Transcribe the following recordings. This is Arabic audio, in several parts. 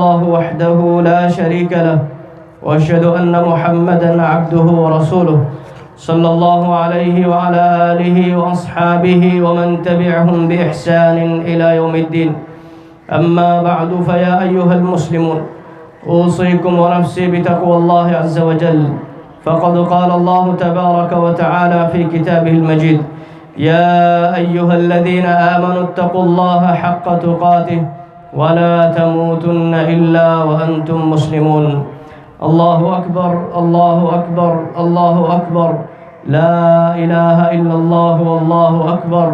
الله وحده لا شريك له وأشهد أن محمدا عبده ورسوله صلى الله عليه وعلى آله وأصحابه ومن تبعهم بإحسان إلى يوم الدين. أما بعد فيا أيها المسلمون أوصيكم ونفسي بتقوى الله عز وجل، فقد قال الله تبارك وتعالى في كتابه المجيد: يا أيها الذين آمنوا اتقوا الله حق تقاته ولا تموتن إلا وأنتم مسلمون. الله أكبر الله أكبر الله أكبر، لا إله إلا الله والله أكبر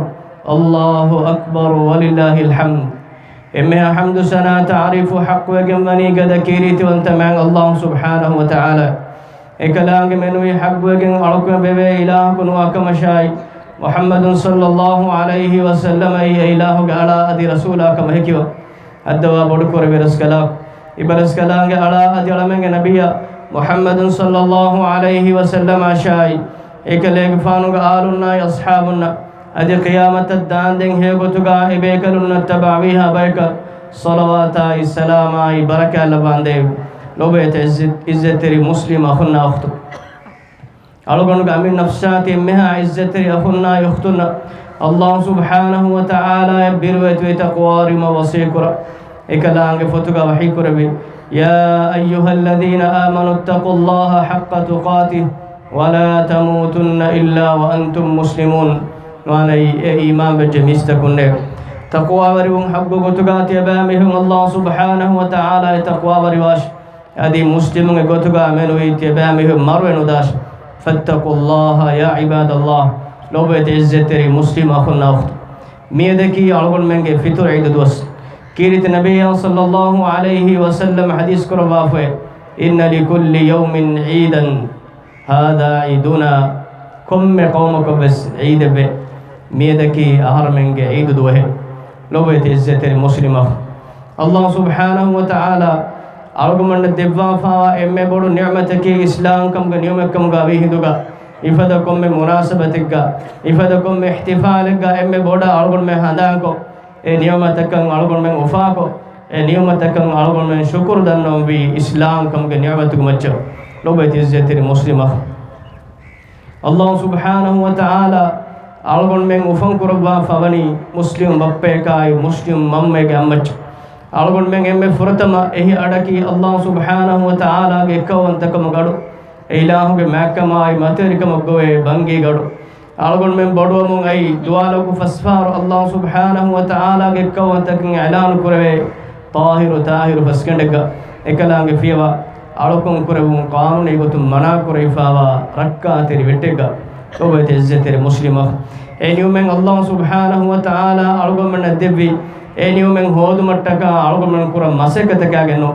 الله أكبر ولله الحمد. إمها حمد سنة تعرف حق وجمني قد كيريت وانت مع الله سبحانه وتعالى. إكلام منوي حق وجن أركم ببي إله كن وكمشاي محمد صلى الله عليه وسلم أي إله على أدي رسولك مهكيو الدواء بدكور برسكلاك إبرسكلاك على أدي علمك نبي محمد صلى الله عليه وسلم شاي إكلام فانوك آلنا أصحابنا أدي قيامة الدان دين هيكوتوكا إبيكلنا تبعويها بيك صلوات السلام بركة لباندي لو بيت عزتري مسلم أخونا أختو ألغنك أمين نفسات إمها عزتري أخونا يختنا الله سبحانه وتعالى يبيرويت ويتقوارم وصيكرا إكلانك فتوكا وحيكرا بي: يا أيها الذين آمنوا اتقوا الله حق تقاته ولا تموتن إلا وأنتم مسلمون. وانا إيمان بجميس تكون تقوى وريهم حق قتقات يبامهم الله سبحانه وتعالى تقوى وريواش هذه مسلمون قتقا منو يتبامهم مروين وداش. فاتقوا الله يا عباد الله لو بيت عزتري مسلم أخونا أخت ميدكي ألغن منك فطر عيد دوس كيرت نبي صلى الله عليه وسلم حديث كربافه: إن لكل يوم عيدا هذا عيدنا كم قومك بس عيد به ميدكي أهر منك عيد دوه لو بيت عزتري مسلم أخت الله سبحانه وتعالى أرغمنا الدفاع إما بدو نعمتك إسلام كم غنيمك كم غابيه دوغا إفادكم من مناسبتك إفادكم من احتفالك إما بودا أرغم من هدانكو نعمتك أرغم من وفاكو نعمتك أرغم من شكر دانو بي إسلام كم غنيمتك مچو لو بيت عزتري مسلمة. الله سبحانه وتعالى أرغم من وفن قربا فبني مسلم بپيكاي مسلم ممّي أمچ ألغن من إمّي فرتما إهي أدكي الله سبحانه وتعالى كون تكم غدو إله के मैकमा आई मतरिकम गोए बंगी गड़ो अल्गुन में बड़ो मुंग आई दुआलो को फसफार अल्लाह सुब्हानहु व तआला के कवन तक ऐलान करवे ताहिर फसकंडगा एकलांगे फियवा अळकुं करवु कानून इगतु मना करइफावा रक्का तेरी वेटेगा तो बेते इज्जत तेरे मुस्लिम एनियो में अल्लाह सुब्हानहु व तआला अल्गुन में देवी एनियो में होद मट्टका अल्गुन में कुरा मसेकत कागेनो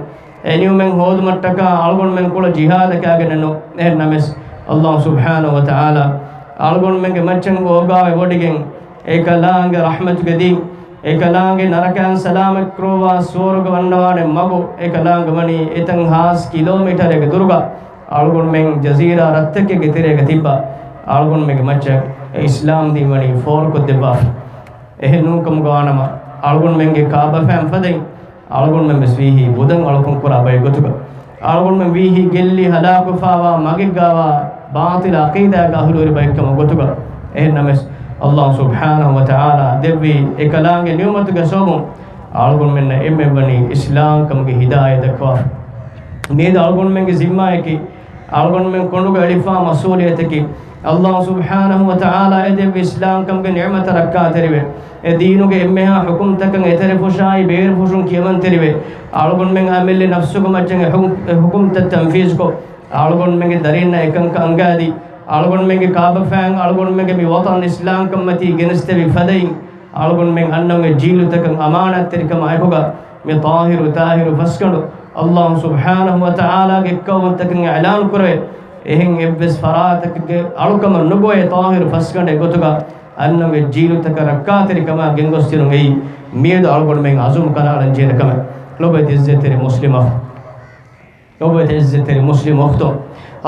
एनियो में होद मट्टका अल्गुन में कुरा जिहाद कागेनो ए नमस अल्लाह सुब्हानहु व तआला अल्गुन में के मचन ओगा वोडिगें एकलांग रहमत गदी एकलांग नरकान सलाम क्रोवा स्वर्ग वन्नवाने मगो एकलांग मनी इतंग हास किलोमीटर एक दुर्गा अल्गुन में जजीरा रत्ते के तिरे गतिबा अल्गुन में के मचक इस्लाम दी मनी फोर को दिबा एहनु कम गानमा अल्गुन में के काबा फैम फदे अल्गुन में बिस्वीही बुदंग अल्गुन कुरा बाय गुतुगा अल्गुन में वीही गिल्ली हलाक फावा मगिगावा बातिल अकीदा गाहुलुरी बाय कम गुतुगा ए नमस अल्लाह सुब्हानहु व तआला देवी एकलांगे नियमत के सोमो अल्गुन में एमे बनी इस्लाम कम के हिदायत को नीद अल्गुन में के जिम्मा है कि अल्गुन में कोंडु के अलिफा मसूलियत की अल्लाह सुब्हानहु व तआला ए देवी इस्लाम कम के नियमत रखा तेरे ए दीनु के एम्मेहा हुकुम तक एतरे फुशाई बेर फुशुन कियमन तेरे अल्गुन में अमिल नफ्सु को मचंगे हुकुम तंफीज को अल्गुन में के दरीन एकं का अंगादी अल्गुन में के काब फैंग अल्गुन में के भी वतन इस्लाम कम्मती गिनस्ते भी फदई अल्गुन में अन्नों के जीलु तक अमानत तेरे कम आएगा मैं ताहिर फसकंडो अल्लाह सुब्हानहु व तआला के कौन तक ऐलान करे एहिं इब्बिस फरात के अल्कम नुगोए ताहिर फसकंडे गोतुगा अन्नों के जीलु तक रक्का तेरे कम गेंगोस्तिनो गई मीद अल्गुन में आजुम कना रंजेन कम लोबे इज्जत तेरे मुस्लिमा लोबे इज्जत तेरे मुस्लिम वक्तो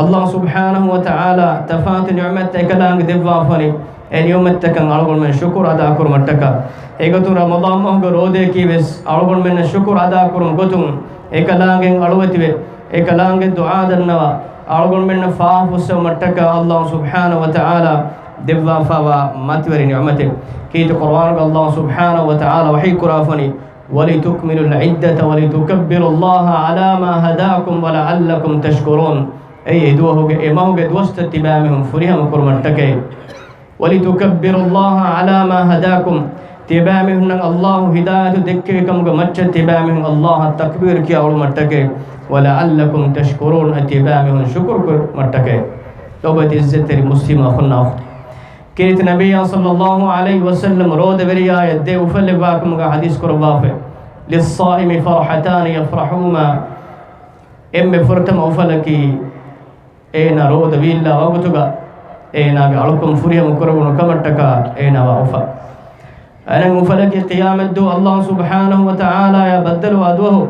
अल्लाह सुब्हानहु व तआला तफात निअमत एकलांग दिवा funny e niumettakan algon men shukr ada kurumattaka egotun ramadan mahga rode kiwes algon men shukr ada kurum gotun ekalaangen aluwetiwe ekalaangen du'a dannawa algon men faafusa mattaka Allah subhanahu wa ta'ala devwa fawa matwari ni'mate kiit qur'an Allah subhanahu wa ta'ala wahi kurafani ولتكملوا العدة ولتكبروا الله على ما هداكم ولعلكم تشكرون أي دوه إمامه دوست تبامهم فريهم كرمتكي ولتكبروا الله على ما هداكم تبامهم الله هداية ذكركم كمتش تبامهم الله التكبير كي أول مرتكي ولعلكم تشكرون تبامهم شكر مرتكي لو بتزتر مسلم أخونا كيرت نبي صلى الله عليه وسلم رود بريا يدي وفل باكم حديث كربافه للصائم فرحتان يفرحهما ام فرتم وفلكي اينا رود بيلا وغتغا اينا علكم فريم كربون كمتكا اينا وفا انا وفلكي قيام الدو الله سبحانه وتعالى يا بدل وادوه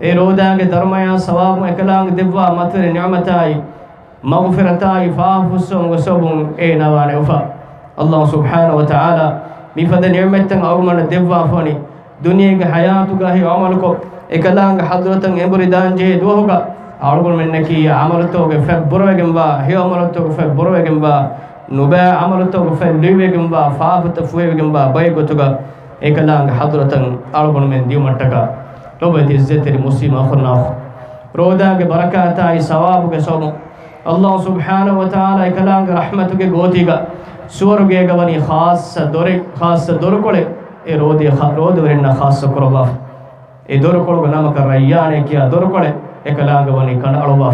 اي روداغ درميا ثواب اكلام دبوا متر نعمتاي مغفرتاي فافسون وسبون اينا وفا الله سبحانه وتعالى بفضل نعمتن أغمن دبوا فني دنيا حياتك هي عملك إكلام حضرتن إبردان جه دوهك أقول منك عملتك فبروجنبا هي عملتك فبروجنبا نبأ عملتك فليوجنبا فافت فوجنبا بيجتك إكلام حضرتن أقول من ديوم التكا لو بتزت المسلم أخنا رودا بركات أي ثواب كسوم الله سبحانه وتعالى إكلام رحمتك قوتك سورگے گونی خاص دور کولے اے رود ورن خاص کروا اے دور کول نام کر ریانے کیا دور کولے اے کلانگ ونی کن الوا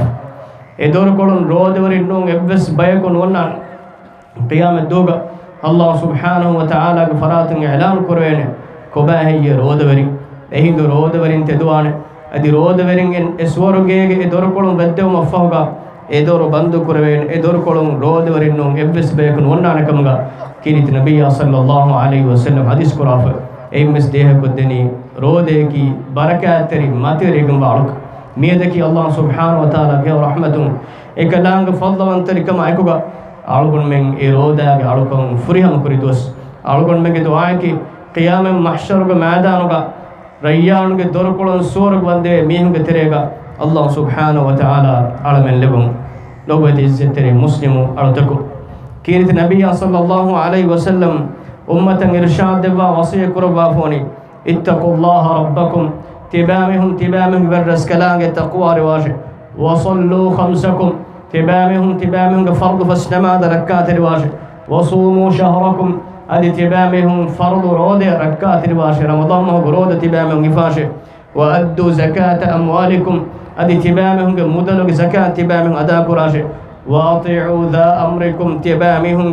اے دور کولن رود ورن نو ابس بیکون ونا قیامت دوگا اللہ سبحانہ و تعالی کے فرات اعلان کروینے کوبا ہے یہ رود ورن اے دو رود ورن تے دوانے ادی رود ورن اس ورگے اے دور کولن بدو مفہوگا edoro bandu kurwen edoro kolon rode warinnon ebbes bekon wonnana kamga kinit nabiyya sallallahu alaihi wasallam hadis qurafa emmes deha koddeni rode ki barakateri materi gamba aluk miyadaki allah subhanahu wa taala ke rahmatun ekalang fadlawantari kama aykuga alugun men e roda ge alukon furiham kuridos alugun men ge du'a ki qiyam mahshar ge maidanuga rayyan ge dor kolon sorg wande mihum ge terega الله سبحانه وتعالى على من لبهم لو بدي الزتري مسلم أرتكو كيرت النبي صلى الله عليه وسلم أمة إرشاد دبا وصية كربا فوني اتقوا الله ربكم تبامهم برس كلام التقوى رواجه وصلوا خمسكم تبامهم فرض فسنما ركعات رواجه وصوموا شهركم أدي تبامهم فرض رود ركعات رواجه رمضان ما هو رود تبامهم نفاشه وأدوا زكاة أموالكم أدي تبامهم مدلق زكاة تبامهم أدا كراشه وأطيعوا ذا أمركم تبامهم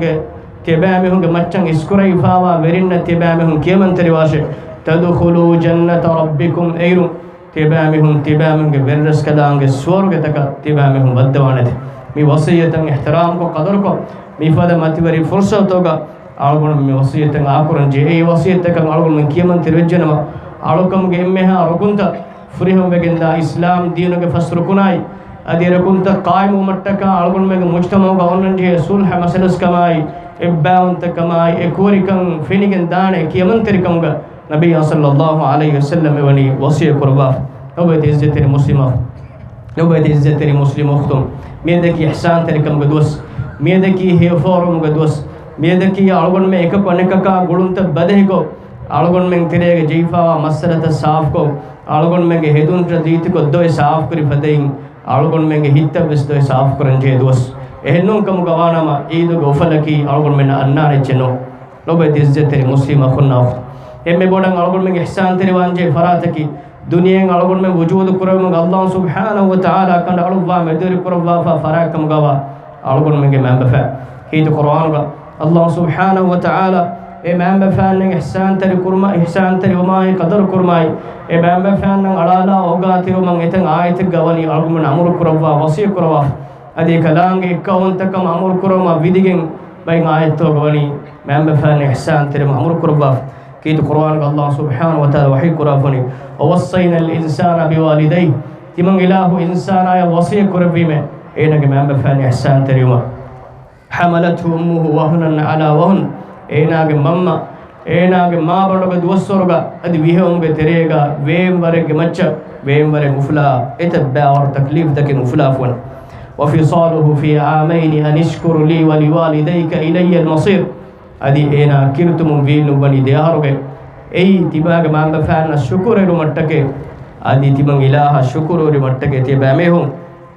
مچن اسكري فاوا ورن تبامهم كيمن ترواشه تدخلوا جنة ربكم أيرم تبامهم برس كدانگ سورگ تك تبامهم بدوانه مي وصية احترام کو قدر کو مي فدا متوري فرصة توگا ألگون مي وصية آكرن جي أي وصية تك ألگون من كيمن ترجنما ألوكم جمها ركنتا فريهم بجندا إسلام دينه كفسركناي أدي ركنتا قائم ومتكا ألقون مج مجتمع كونن جه صلح مسلس كماي إباون تكماي إكوريكم فينيكن دانه كيمن تريكمغا نبي صلى الله عليه وسلم وني وصية قربا لو بيت إزتري مسلمة لو بيت إزتري مسلم أختم ميدك إحسان تريكم قدوس ميدك هي فورم قدوس ميدك ألقون ميك كونكا قولون تبدهكو ألقون من تريك جيفا مسرة صافكو ألقون من هدون تديت کو دو صاف کری فدين ألقون من هيتا بس دو صاف کرن جه دوس ehnon kam gawana ma idu gofalaki algon men annare cheno lobe dizzetere muslim akhunna emme bodan algon men ihsan tere wanje farataki duniyen algon men wujud kurum Allah subhanahu wa ta'ala kan alwa meduri kurwa fa farakam gawa algon men memba fa hidu qur'an ga Allah subhanahu wa ta'ala memba fa nen ihsan tere kurma ihsan tere ma qadar kurmai memba fa nen alala oga tiru man eten ayat gawani algon men amur kurwa wasi kurwa adi kalange ikkawon takam amur kuroma vidigen bay ayatto gawani memba fa nen ihsan tere amur kurwa كيد القرآن الله سبحانه وتعالى وحي قرافني ووصينا الإنسان بوالديه تمن إله إنسان يا وصي قربيمه إنك ما بفعل إحسان تريما حملته أمه وهنا على وهن ඒනාගේ මම්ම ඒනාගේ මා බණ්ඩක දුවස්සොරග අදි විහෙවුම්ගේ තෙරේග වේම් වරෙගේ මච්ච වේම් වරෙ මුෆලා එත බෑවර තක්ලීෆ් දකේ මුෆලා ෆුන وفصاله في عامين أن اشكر لي ولوالديك إلي المصير أدي إنا كرتم ويل بني ديارك أي تباغ ما بفعلنا الشكر رمتك أدي تبغ إله الشكر رمتك تبامهم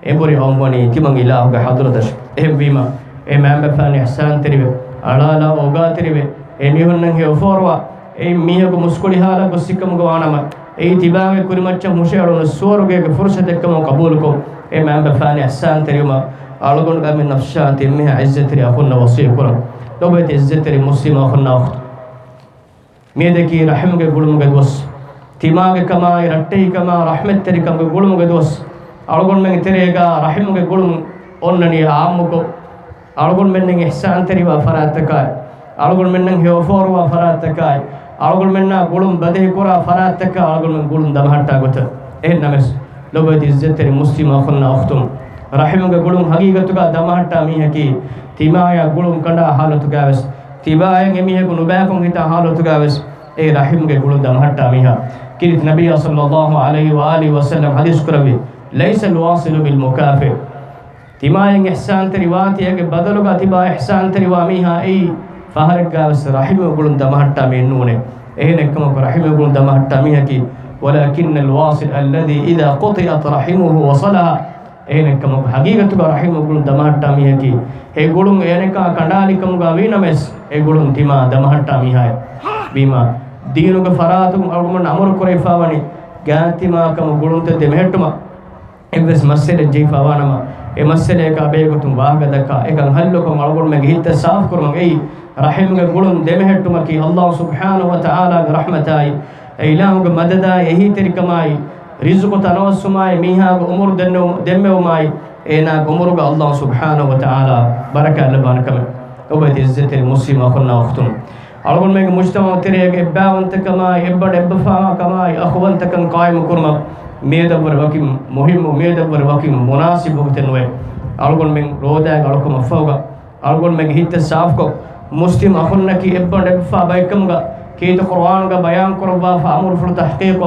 إبري أمبني تبغ إله كحضرتش إهم بيما إم ما بفعلنا إحسان تريبه على لا أوغا تريبه إنيهن هي فوروا أي ميهك مسكولي حالا بسيكم غوانما أي تباغ كريمتش مشيرون السورك فرصة كم قبولكم إيه ما بفاني إحسان تريما ألقون قام من نفسها تمها عزة تري أخونا وصية كرم لو بيت عزة تري مسلم أخونا أخت ميدكي رحمك قولم قدوس تيماك كما يرتي كما رحمة تري كم قولم قدوس ألقون من تريغا رحمك قولم أنني عامكو ألقون من إحسان تري وفراتك ألقون من هيوفور وفراتك ألقون من قولم بدي كرا فراتك ألقون من قولم دمهتا قلت إيه نمس لو بيت عزتري مسلم أخونا أختم رحمك قولهم حقيقتك دمهتا ميهكي تيمايا قولهم كندا حالتك أبس تيبايا ميهكو نباكم هتا حالتك أبس إيه رحمك قولهم دمهتا ميها كيرت نبي صلى الله عليه وآله وسلم حديث كربي ليس الواصل بالمكافئ تيمايا إحسان تريواتي أك بدلك تيبا إحسان تريواميها أي فهرك أبس رحمك قولهم دمهتا مينونه إيه نكمك رحمك قولهم دمهتا ميهكي ولكن الواصل الذي إذا قطعت رحمه وصلها إنكم حقيقة رحمه يقولون دمهت تاميها كي يقولون إنك كندالكم غاوين مس يقولون تما دمهت تاميها بما دينك فراتم أرجمن أمر كريفا وني جانتما كم يقولون تدمهتما إبس مسألة جيفا وانما مسألة كابيكتم واقدك إكان هلكم أرجمن مجهيت صاف كرم أي رحمه يقولون دمهتما كي الله سبحانه وتعالى برحمته إلهك مددا يهي تركماي رزق تنوسماي ميها أمور دموماي إنا أمورك الله سبحانه وتعالى بركة لبانكم وبيت عزة المسلم أخونا أختم أقول لك مجتمع تريك إبا وانتكماي إبا إبفا كماي أخوان تكن قائم كرما ميدبر وكيم مهم ميدبر وكيم مناسب وقتنوي أقول لك رودا أقولكم أفوغا أقول لك هيت صافكو مسلم أخونا كي إبا إبفا بايكمغا كيت القرآن کا بیان کروا فامر فر تحقیق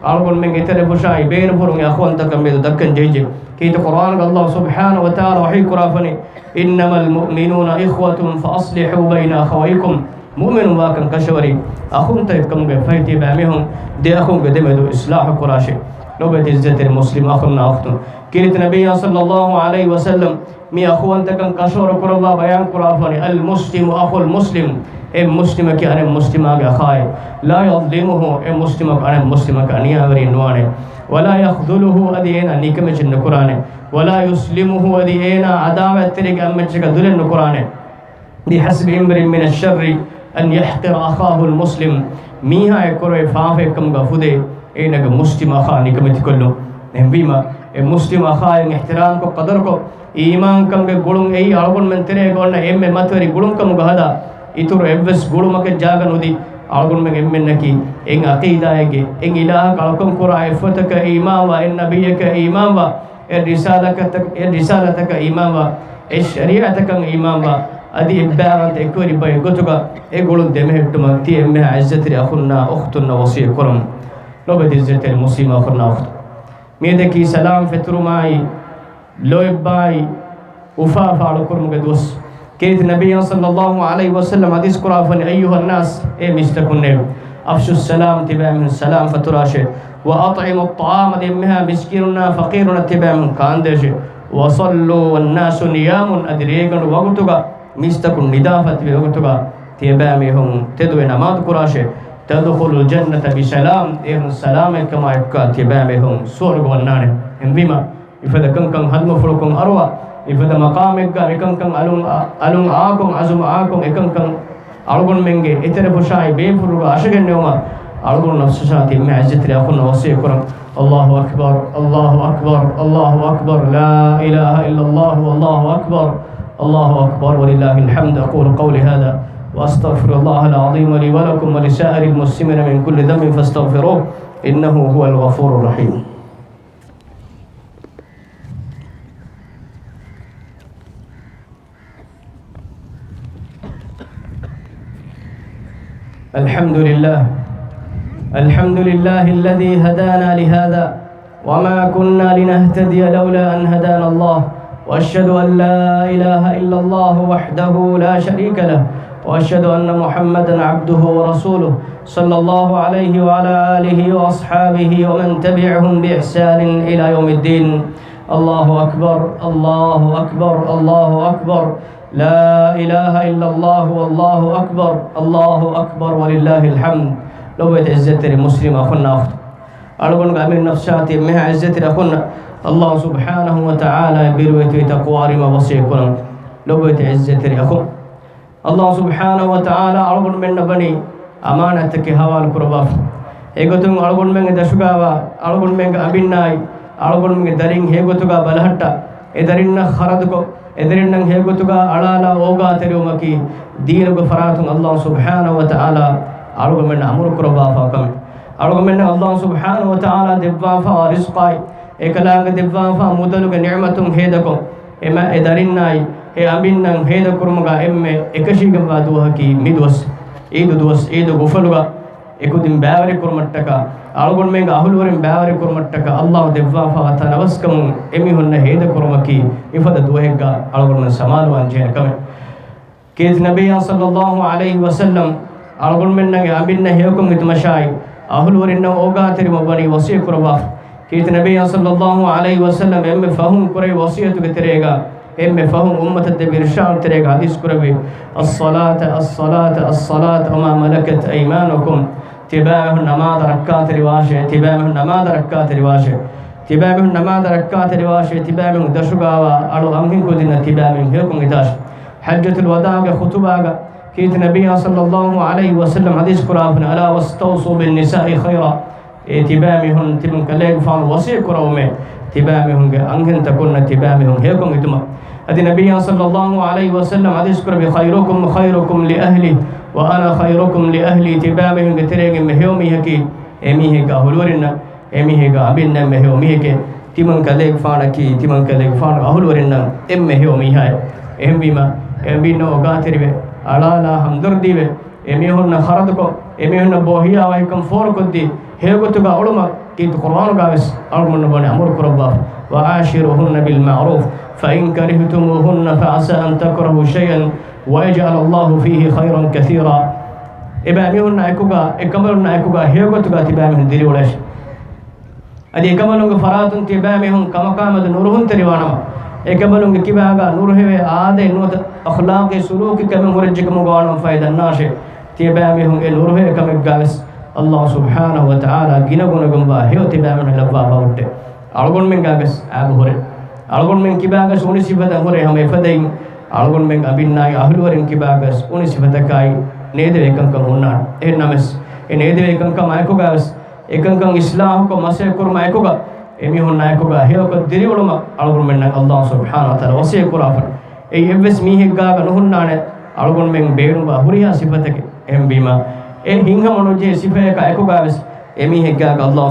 أقول من إتر بشاي بين فرون يا أخوان تكمل دكان جيجي كيت القرآن الله سبحانه وتعالى وحي كرافني إنما المؤمنون إخوة فأصلحوا بين أخويكم مؤمن واكن كشوري أخون تكم فايتي بعمهم دي أخون قدمدو إصلاح كراشي لو بيت عزة المسلم أخونا أختم كيت نبي صلى الله عليه وسلم مي أخوان تكن كشور كروا بيان كرافني المسلم أخو المسلم مسلم كي أنا مسلم أخاي لا يظلمه مسلم أنا مسلم كأني أوري نوانه ولا يخذله أدينا نيكمج النكران ولا يسلمه أدينا عداوة تريك أمجك دل النكران بحسب امر من الشر أن يحقر أخاه المسلم ميها يكره فافكم غفوده إنك مسلم أخا نيكمج كله نبيما مسلم أخاي احترام کو قدر کو ایمان کم کے گڑوں ای أربون من ترے گولنا ایم ماتوری گڑوں کم گہدا ඉතුරු එවස් ගුළුමක ජාගනුදී අලගුණ මෙන් එම්මෙන්නකි එන් අකීදායගේ එන් ඉලාහ කලකම් කුරා ඉෆතක ඊමාවා එන් නබියක ඊමාවා රිසාලතක ඊමාවා ශරීඅතක ඊමාවා අදි ඉබ්බාරන්ත එක්වරි බය ගොතුක ඒ ගුළුන් දෙමෙහෙට්ටුම තිය එම්ම ඉස්සතරි අඛුන්නා උඛ්තුන්නා වසිය කරම් ලොබදි ඉස්සතරි මුස්ලිම අඛුන්නා උඛ්තු මේදකි සලාම් ෆිත්රුමායි ලොයිබ්බායි උෆාෆා අලකුරුමුගේ දොස් كيف النبي صلى الله عليه وسلم حديث قرافن أيها الناس مستكن أفشوا السلام تبع من السلام فتراشه وأطعموا الطعام دمها مسكيننا فقيرنا تبع من كاندش وصلوا والناس نيام أدريغن وقتك مستكن ندافة وقتك تبع منهم تدوي نماذ قراشه تدخل الجنة بسلام إن السلام كما يبقى تبع منهم سورغ والنار إنما إذا كان هدم فرقم أروى إذا مقامك إكن كان ألون آكم عزم آكم إكن كان ألون منجي إتر بشاي بيفرق أشجن يوما ألون نفس شاتي مع عزة أخونا وصي كرم الله أكبر الله أكبر الله أكبر لا إله إلا الله والله أكبر الله أكبر ولله الحمد أقول قولي هذا وأستغفر الله العظيم لي ولكم ولسائر المسلمين من كل ذنب فاستغفروه إنه هو الغفور الرحيم. الحمد لله الذي هدانا لهذا وما كنا لنهتدي لولا أن هدانا الله وأشهد أن لا إله إلا الله وحده لا شريك له وأشهد أن محمدا عبده ورسوله صلى الله عليه وعلى آله وأصحابه ومن تبعهم بإحسان إلى يوم الدين. الله أكبر الله أكبر الله أكبر لا إله إلا الله والله أكبر الله أكبر ولله الحمد. لو بيت عزتي مسلم أخونا أخت أرغن قامين نفساتي مها عزتي أخونا الله سبحانه وتعالى بيرويتي تقواري ما وصيكم. لو بيت عزتي أخونا الله سبحانه وتعالى أرغن من بني أمانتك هوال كرباف إيغتون أرغن من دشغاوا أرغن من أبيناي أرغن من دارين هيغتوغا بلهتا إدارين خردكو إدارين هيغتوغا ألالا أوغا تريومكي دينك فراتون الله سبحانه وتعالى أرغن من أمر كربافا كم أرغن من الله سبحانه وتعالى دبافا رزقاي إكلاغ دبافا مدلوغ نعمتون هيدكو إما إدارين ناي هي أبينن هيدا كرمغا إمّي إكشيغم وادوهكي ميدوس إيدو دوس إيدو غفلوغا إكودين باوري كرمتّكا أرغن من أهلورين باوري كرمتّكا الله دبافا تنوسكم إمي هن هيدا كرمكي إفاد دوهيغا أرغن من سمالو أنجين كمي كيت نبي صلى الله عليه وسلم أرغن من أبينن هيكم إتمشاي أهلورين أوغا تري مبني وصي كرباف كيت نبي صلى الله عليه وسلم إمّي فهم كري وصيتو كتريغا إمّي فهم أمة الدبيرشان تريغ حديث كربي الصلاة الصلاة الصلاة وما ملكت أيمانكم تبامه النماذ ركعات رواشه تبامه النماذ ركعات رواشه تبامه النماذ ركعات رواشه تبامه دشغاوا ألو أمهن كودنا تبامه هيكم إتاش حجة الوداع خطبة كيت نبي صلى الله عليه وسلم حديث كرافنا ألا واستوصوا بالنساء خيرا تبامهن تبن كليك فان وصي كرومه تبامهن أنهن تكون تبامهن هيكم إتما أدي نبي صلى الله عليه وسلم حديث كربي خيركم خيركم لأهلي وأنا خيركم لأهلي تبامهن تريغ مهيومي هكي إميه كهلورنا إميه كأبينا مهيومي هكي تمن كليك فانكي تمن كليك فان أهلورنا إم مهيومي هاي إم بما إم بينا أغاتري ألا لا همدردي إميهن خردكو إميهن بوهيا وهيكم فوركدي هيغتوغا علما كيت قرآن قاوس أرمن بني أمر كربا وعاشرهن بالمعروف فإن كرهتموهن فعسى أن تكرهوا شيئا ويجعل الله فيه خيرا كثيرا. إباميهن أيكوغا إكملن أيكوغا هيغتوغا تباميهن ديري ولش أدي إكملن فراتن تباميهن كما قامد نورهن تريوانما إكملن كباغا نوره آده نوت أخلاق سلوك كم مرجك مغانم فايدا ناشي تباميهن نوره كم قاوس الله سبحانه وتعالى جنغون با هيو تباميهن لبا باوت أرغون من قاوس أبو هره أرغون من كباغس أوني صفة هره هم يفدين أرغون من أبيناي أهلورين كباغس أوني صفة كاي نيدو إكن كم هنان نمس نيدو إكن كم أيكوغاس إكن كم إسلام كم مسيح كرم أيكوغا إميهن أيكوغا هيو كدري ولما أرغون من الله سبحانه وتعالى وسيح كرافن إبس ميه غاغا نهنان أرغون من بيرم با هريا صفتك إم بما هنگا منوجه صفة كأيكوغاس إميه غاغا الله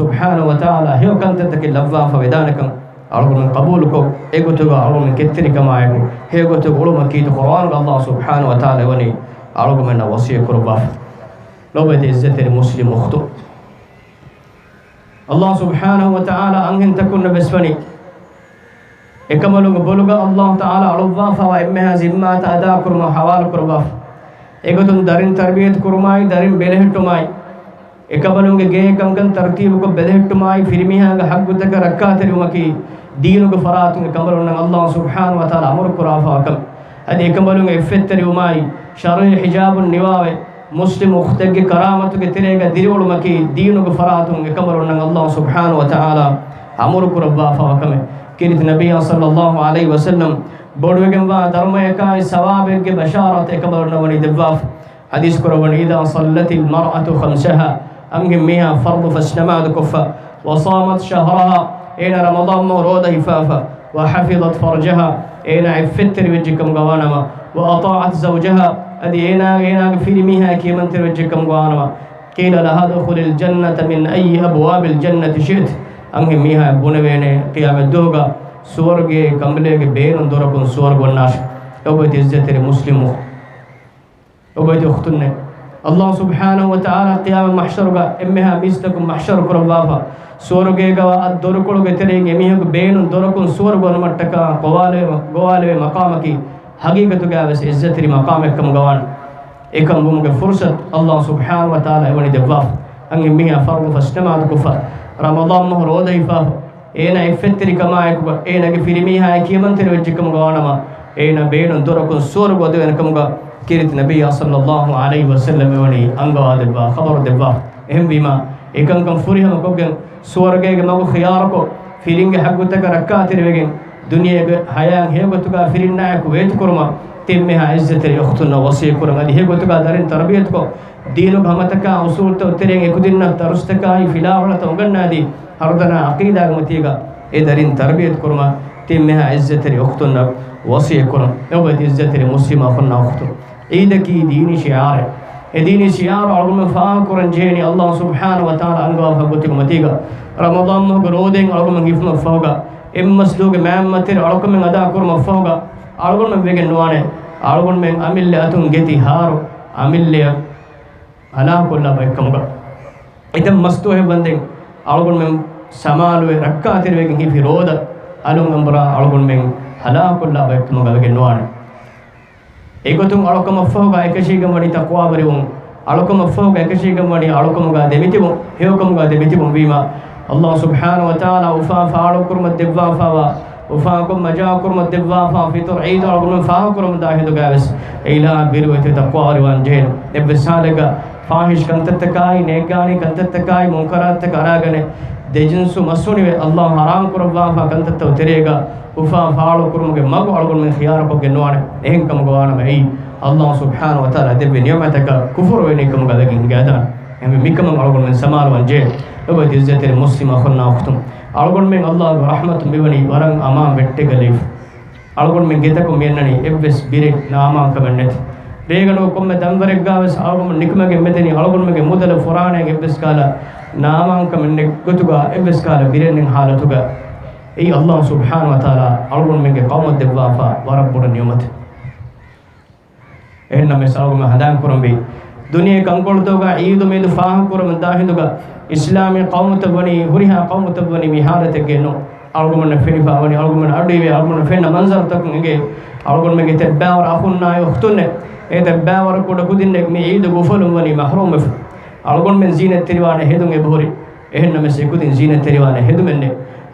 سبحانه وتعالى هيو كنتك لفا فودانكم أرغون من قبولكم إيغوتوغا أرغون من كترك معكم هيغوتوغا علوم كيت قرآن الله سبحانه وتعالى وني أرغون من وصية كرباف لو بدي عزت المسلم أختو الله سبحانه وتعالى أنهن تكون بسفني إكملوا بلغ الله تعالى علوفا فوائمها زمات أداء كرما حوال كرباف إيغوتون دارين تربية كرماي دارين بلهتماي إكملوا جيه كم ترتيب کو بلهتماي فرميها حق تك ركعت اليومكي دينك فراتون إكملوا الله سبحانه وتعالى أمر كرافا كم هذه إكملوا إفتر يوماي شرع حجاب النواوي مسلم أختك كرامتك تريك ديرول مكي دينك فراتون إكملوا الله سبحانه وتعالى أمر كرافا كم كيرت نبي صلى الله عليه وسلم بودوغم وا درميكاي ثوابك بشارة إكملوا وني دباف حديث كربون إذا صلت المرأة خمسها أمهم ميها فرض فاجتمعت كفا وصامت شهرها إن رمضان مورود هفافا وحفظت فرجها إن عفتر وجهكم قوانما وأطاعت زوجها أدي إنا في ميها كي من ترجكم قوانما قيل لها ادخل الجنة من أي أبواب الجنة شئت أمهم ميها بنوين قيام الدوغا سورغي كمبلغ بين دوركم سورغ والناش أو بتزتر مسلم وبيت أختنا الله سبحانه وتعالى قيام محشرك إمها ميستكم محشر كربافا سورجيغا الدوركول بترين يميهك بين دوركون سورغون متكا قوالي مقامك حقيقة جابس عزتري مقامك كم جوان إكم بومك فرصة الله سبحانه وتعالى يوني دباف أن يميها فرض فاستمعت كفا رمضان مهر ودي فاف إينا إفتري كما يكبا إينا كفيرميها كيمن تروجكم جوانما إينا بين دوركون سورغو دوينكم جا كيرت نبي صلى الله عليه وسلم يوني أنغوا دبا خبر دبا إهم بما إكم كم فريهم كوجن سورجيغ مغو خياركو فيلينغ حقوتك ركاتر وجن دنيا حياة هيغوتك فيريناك ويت كرما تمها عزتري أختنا وصي كرما دي هيغوتك دارين تربيتكو دينو بهمتك أصول توترين يكودنا ترستك فيلا ولا توغنا دي هردنا عقيدة متيغا إدارين تربيت كرما تمها عزتري أختنا وصي كرما نوبة عزتري مسلمة أخنا أختنا عيدك ديني شعاره ديني شعار علم فاكرن جيني الله سبحانه وتعالى أنغوا فقوتك متيغا رمضان مغرودين علم غيفنا فوقا إمسلوك مامتر علم من أدا كرم فوقا علم من بيجن نوانه علم من أمل أتون جتي هارو أمل أنا كلها بيكمغا إذا مستوه بندين علم من سمالو ركعتر بيجن في رودا علم من برا علم من هلا كلها بيكمغا بيجن نوانه ඒකතුන් අලකම ෆෝගා එකශීගම වනි තක්වා බරිවුන් අලකම ෆෝගා එකශීගම වනි අලකමගා දෙමිතිබු හේවකමගා දෙමිතිබු වීමා අල්ලාහ් සුබ්හානහු වතාලා උෆා ෆාලු කුර්ම දෙවවා ෆාවා උෆා කුම් මජා කුර්ම දෙවවා ෆා ෆිතර ඊද අලගුම ෆා කුර්ම දාහිදු ගාවස් ඊලා බිරුවත තක්වා වරිවන් ජේන එබ්බසාලග ෆාහිෂ් කන්තත්තකායි නේගානි කන්තත්තකායි මුන්කරාත් කරාගෙන දෙජන්සු මස්සුනි අල්ලාහ් හරාම් කුර්වා ෆා කන්තත්තව තෙරේගා وفا فعلوا كرمك مغو على من خيارك جنوان إهن كم جوانا معي الله سبحانه وتعالى دب نعمتك كفر وينكم قدكين قادان هم ميكم على من سمار وانجيل لو تزيد المسلم أخونا أختم على من الله رحمة بيبني ورن أمام بتقليف على من جتكم ينني إبس بيرك نامام كمنت ريغنو كم دمبرك جاوس على من نكمة جمدني على من مودل فرانة إبس كالا نامام كمنك قطعة إبس كالا بيرن حالتوجا أي الله سبحانه وتعالى أرغب منك قوم الدفافا ورب النيومت إنما مسألة ما هدان كرم بي دنيا كنقول توجا عيد ميد فاه كرم داهن توجا إسلامي قوم تبني هريها قوم تبني مهارة تجنو أرغب من فين فاوني أرغب من أردي أرغب من فين منظر تكنجي أرغب من تباور أخونا يختونه تباور كودا كودين نجمي عيد غفلهم وني محروم أرغب من زينة تريوان هدوم يبوري إنما مسكودين زينة تريوان هدوم منه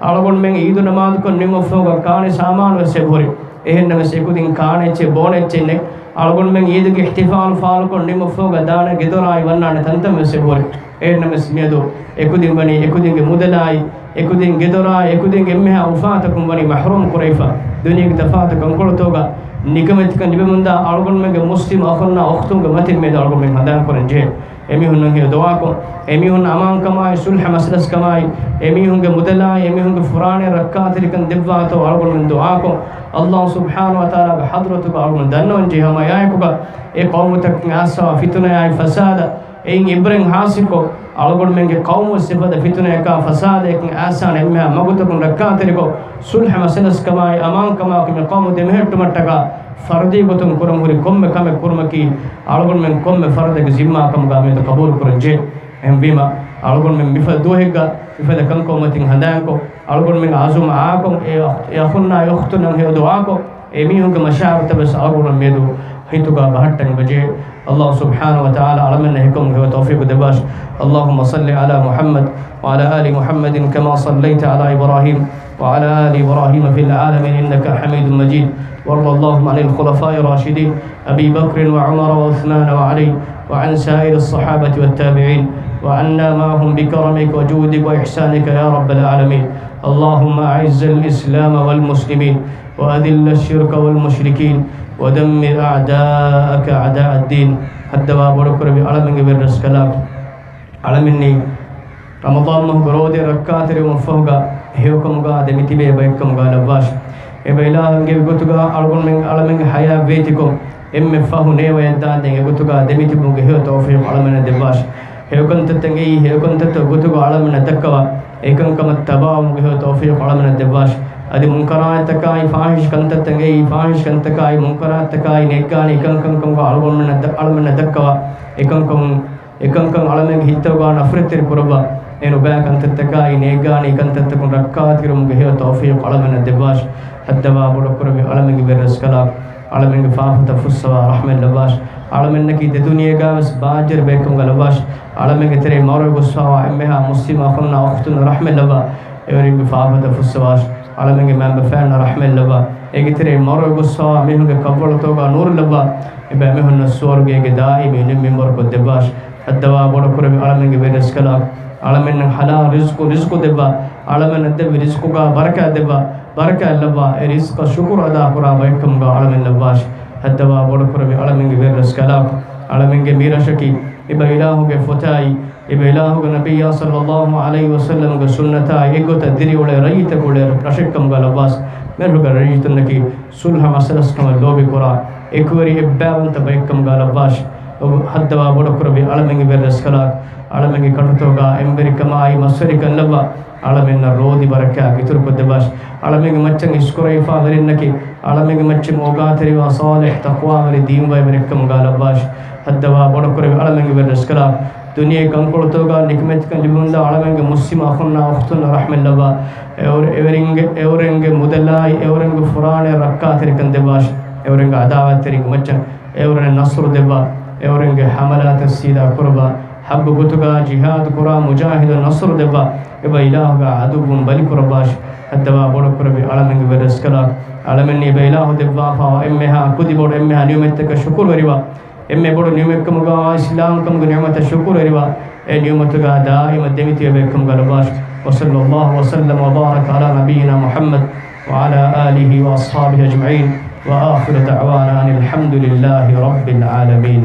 أرغب من عيد نماذج كن نيم فوقا كان سامان وسبوري إنما مسكودين كان يتشي بون يتشينه أرغب من عيد احتفال فال كن نيم فوقا دانا جدوراي ونانا تنتم وسبوري إنما مسميدو إكودين بني إكودين مودلاي إكودين جدوراي إكودين جمها وفاتكم بني محروم قريفا دنيا كتفاتكم كل توجا نكمتكم نبمندا أرغب من مسلم أخونا أختم كمتين ميدا أرغب من هدان كرنجيل emihun nanghe doako emihun aman kamai sulh maslas kamai emihun ge mudala emihun ge furane rakkaatirikan devvato algon min doako Allah subhanahu wa ta'ala ge hadratuka algon dannon je hamayaykuga e qawmutak ngasa fituna ay fasada ein ibrahim hasiko algon men ge qawmu sifada fituna ka fasada ek asan emma magutakun rakkaatiriko sulh maslas kamai aman kama ke qawmu demhettu mattaka فرضي بتم كرم هوري كم كم كرم كي ألقون من كم فرد كزيما كم قامي تقبول كرنجي هم بيما ألقون من مفاد دوهيكا مفاد كم كم تين هدانكو ألقون من عزوم عاكم يأخذنا يأخذنا هي دعاكم إميهم كمشاعر تبس ألقون ميدو هيتوكا بهتن بجي الله سبحانه وتعالى على من هيكم هو توفيق دباش اللهم صل على محمد وعلى آل محمد كما صليت على إبراهيم وعلى آل إبراهيم في العالمين إنك حميد مجيد وارض اللهم عن الخلفاء الراشدين أبي بكر وعمر وعثمان وعلي وعن سائر الصحابة والتابعين وعنا معهم بكرمك وجودك وإحسانك يا رب العالمين اللهم أعز الإسلام والمسلمين وأذل الشرك والمشركين ودمر أعداءك أعداء الدين الدواء بركر بعلمك بالرسكلاك علمني رمضان مهجرود ركعات ومفوقا هيوكم قاعد متبي بيكم قال باش إبلا هنجي بقولتك علمن حياة بيتكم إم فهو نيوي دان بقولتك دميتي بقول هيو توفيق علمنا دباش هيو كنت تنجي هيو كنت تقولتك علمنا دكوا إيكم كم التباع بقول هيو توفيق علمنا دباش adi munkarat takai fahish kantatangei fahish kantakai munkarat takai nekani ekankam alamenna dakkawa ekankam alamenga hittawa nafratir kuraba enu ba kantattakai negani kantattakun rakkaatirum gehe tawfiq alamenna debash haddawa bodokurabi alamenga berraskala alamenga faafata fussawa rahman labash alamenna ki de duniya gawas baajer bekum galabash alamenga tere mawro gussawa emmeha muslima khunna ukhtun rahman laba everinga faafata fussawash alamenga member fan rahman laba egitere mawro gussawa mehunga kabul toga nur laba ebe mehunna swarge ge daimi nim member ko debash haddawa bodokurabi alamenga berraskala alamenna halal rizqu deba alamenna de rizqu ga baraka deba baraka laba rizqa shukr ada kura bekum ga alamen labash haddawa bodokurabi alamenga berraskala alamenga mirashaki iba ilahu ge fotai iba ilahu ge nabiyya sallallahu alaihi wasallam ge sunnata egota diri ole rayita gole rashikam ga labas meru ga rayitunaki sulha masalas kam lobi kura ekuri ebbavanta bekum ga labash haddawa bodokurabi alamenga berraskala alamenga kantoga emberikamai masrikan laba alamenna rodi baraka gitur ko debash alamenga maccang iskurai fa verinnaki alamenga maccang oga teriwa salih taqwa veri deen way berekam ga labash haddawa bodokurabi alamenga berraskala duniya kankoltoga nikmet kan libunda alamenga muslima akhunna ukhtuna rahman laba everinge mudallai everinge furane rakka terikan debash everinge adawat terik maccang everinge nasr deba everinge hamalat sida kurba حب بتوغا جهاد كرا مجاهد النصر دبا إبا إله عدو بلي كرباش الدبا بورو كربي علمني برسكلا علمني إبا إله دبا فا إمها كودي بور إمها نيومتك شكر وريبا إمه بور نيومتك مغا إسلام كم نعمة شكر وريبا نيومتك دائما دمتي بكم غلباش وصلى الله وسلم وبارك على نبينا محمد وعلى آله وأصحابه أجمعين وآخر دعوانا أن الحمد لله رب العالمين.